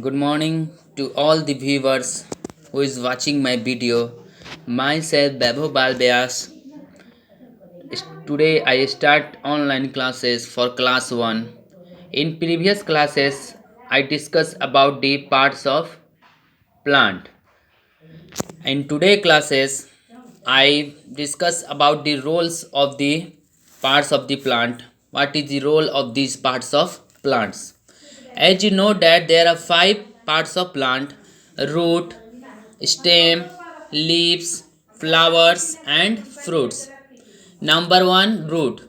Good morning to all the viewers who is watching my video. Myself Vaibhav Balbyas. Today I start online classes for class 1. In previous classes I discuss about the parts of plant. In today classes I discuss about the roles of the parts of the plant. What is the role of these parts of plants? As you know that there are 5 parts of plant: root, stem, leaves, flowers and fruits. Number 1, root.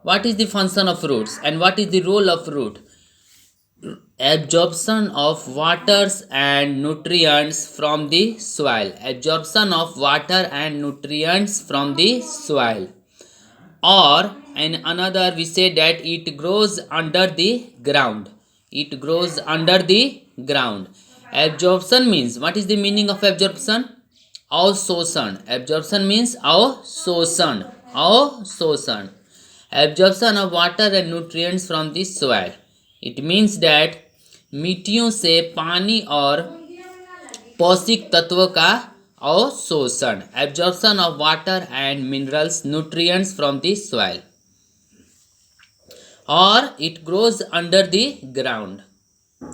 What is the function of roots and what is the role of root? Absorption of waters and nutrients from the soil. Absorption of water and nutrients from the soil. Or in another we say that it grows under the ground. It grows under the ground. Absorption means, what is the meaning of absorption? Avshoshan. Absorption means avshoshan. Avshoshan. Absorption of water and nutrients from the soil. It means that मिट्टियों से पानी और पौष्टिक तत्व का अवशोषण. Absorption of water and minerals nutrients from the soil. और it grows under the ground.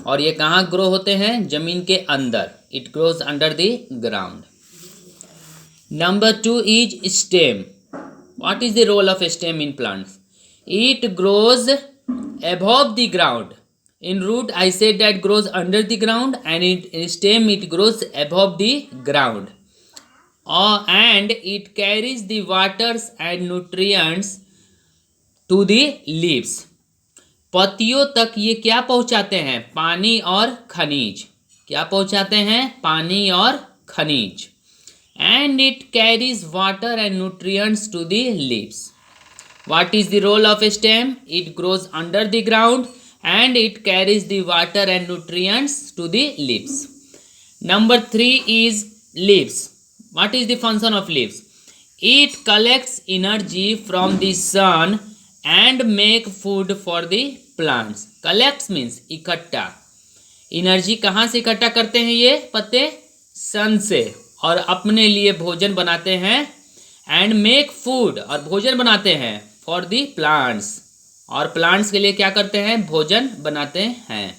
और ये कहाँ ग्रो होते हैं? जमीन के अंदर. It grows under the ground. Number 2 is stem. What is the role of stem in plants? It grows above the ground. In root I said that grows under the ground, and in stem it grows above the ground. And it carries the waters and nutrients to the leaves. पत्तियों तक ये क्या पहुंचाते हैं? पानी और खनिज. क्या पहुंचाते हैं? पानी और खनिज. And it carries water and nutrients to the leaves. What is the role of a stem? It grows under the ground and it carries the water and nutrients to the leaves. Number 3 is leaves. What is the function of leaves? It collects energy from the sun and make food for the plants. Collects means इकट्ठा. Energy कहाँ से इकट्ठा करते हैं ये पत्ते? सन से. और अपने लिए भोजन बनाते हैं. एंड मेक फूड, और भोजन बनाते हैं फॉर दी प्लांट्स. और प्लांट्स के लिए क्या करते हैं? भोजन बनाते हैं.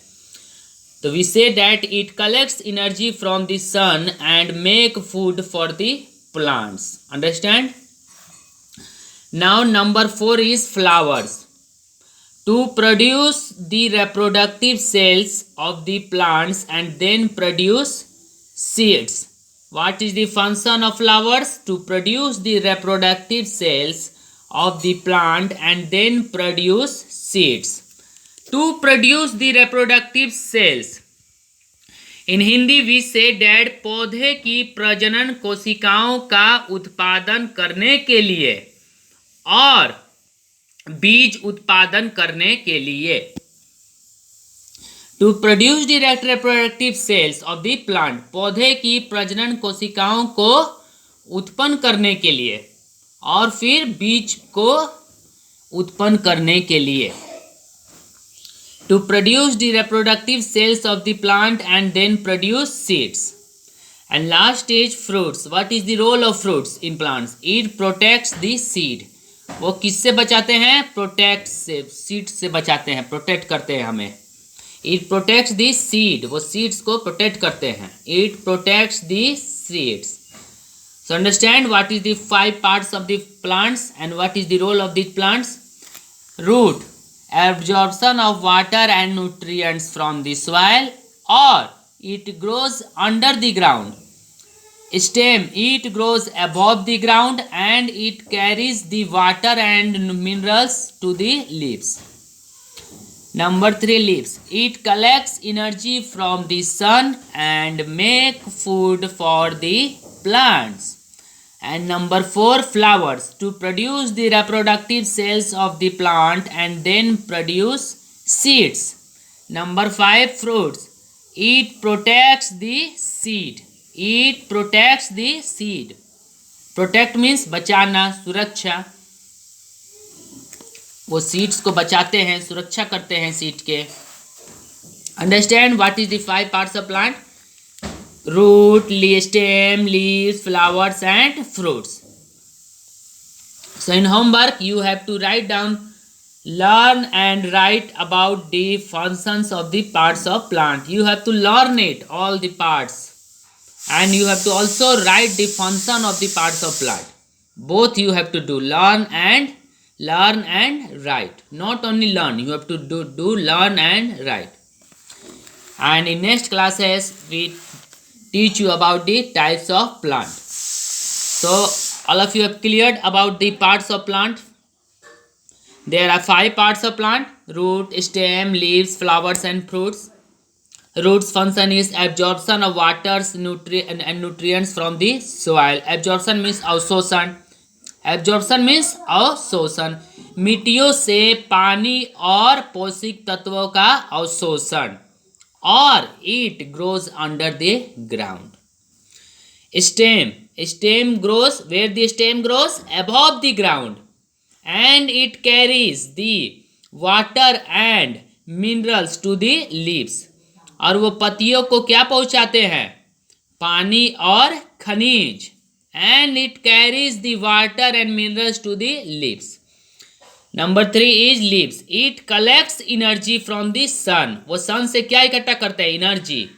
तो we say that it collects energy from the sun and make food for the plants. Understand? Now number 4 is flowers. To produce the reproductive cells of the plants and then produce seeds. What is the function of flowers? To produce the reproductive cells of the plant and then produce seeds. To produce the reproductive cells. In Hindi we say that पौधे की प्रजनन कोशिकाओं का उत्पादन करने के लिए और बीज उत्पादन करने के लिए. To produce the reproductive cells of the plant. पौधे की प्रजनन कोशिकाओं को उत्पन्न करने के लिए और फिर बीज को उत्पन्न करने के लिए. To produce the reproductive cells of the plant and then produce seeds. And last is fruits. What is the role of fruits in plants? It protects the seed. वो किससे बचाते हैं? प्रोटेक्ट से. सीड से बचाते हैं, प्रोटेक्ट करते हैं हमें. It protects the seed. वो सीड्स को प्रोटेक्ट करते हैं. It protects the seeds. So understand what is the 5 parts of the plants and what is the role of these plants. Root, absorption of water and nutrients from the soil, or it grows under the ground. Stem, it grows above the ground and it carries the water and minerals to the leaves. Number 3, leaves. It collects energy from the sun and make food for the plants. And number 4, flowers. To produce the reproductive cells of the plant and then produce seeds. Number 5, fruits. It protects the seed. It protects the seed. Protect means बचाना, सुरक्षा. वो seeds को बचाते हैं, सुरक्षा करते हैं seed के. Understand what is the 5 parts of plant? Root, stem, leaves, flowers and fruits. So in homework you have to write down, learn and write about the functions of the parts of plant. You have to learn it, all the parts, and you have to also write the function of the parts of plant. Both you have to do, learn and write. Not only learn, you have to do learn and write. And in next classes we teach you about the types of plant. So all of you have cleared about the parts of plant. There are 5 parts of plant: root, stem, leaves, flowers and fruits. Root's function is absorption of waters and nutrients from the soil. Absorption means अवशोषण. Absorption means अवशोषण. मिट्टियों से पानी और पोषक तत्वों का अवशोषण. और it grows under the ground. Stem grows where the stem grows above the ground, and it carries the water and minerals to the leaves. और वो पत्तियों को क्या पहुंचाते हैं? पानी और खनिज. And it carries the water and minerals to the leaves. Number 3 is leaves. It collects energy from the sun. वो sun से क्या इकट्ठा करते हैं? Energy.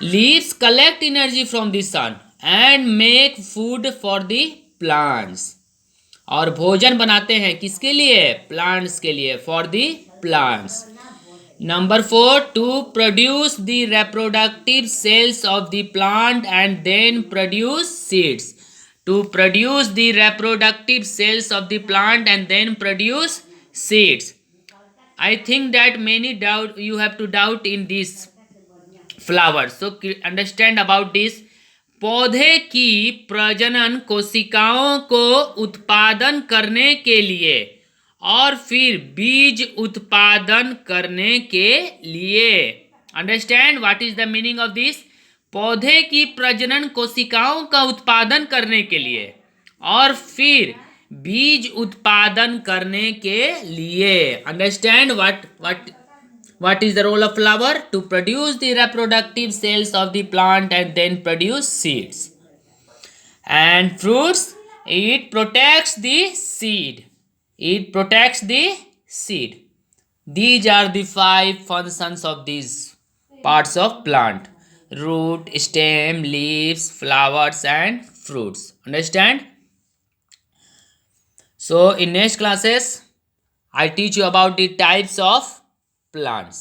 Leaves collect energy from the sun and make food for the plants. और भोजन बनाते हैं किसके लिए? प्लांट्स के लिए. For the plants. Number 4, to produce the reproductive cells of the plant and then produce seeds. To produce the reproductive cells of the plant and then produce seeds. I think that many you have to doubt in this flower. So understand about this. पौधे की प्रजनन कोशिकाओं को उत्पादन करने के लिए और फिर बीज उत्पादन करने के लिए. Understand what is the meaning of this? पौधे की प्रजनन कोशिकाओं का उत्पादन करने के लिए और फिर बीज उत्पादन करने के लिए. Understand what is the role of flower? To produce the reproductive cells of the plant and then produce seeds. And fruits, it protects the seed. It protects the seed. These are the 5 functions of these parts of plant: root, stem, leaves, flowers and fruits. Understand? So in next classes I teach you about the types of plants.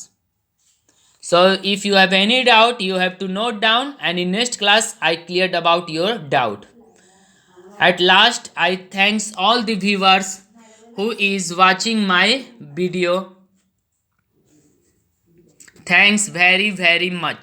So if you have any doubt, you have to note down, and in next class I cleared about your doubt. At last, I thanks all the viewers who is watching my video. Thanks very much.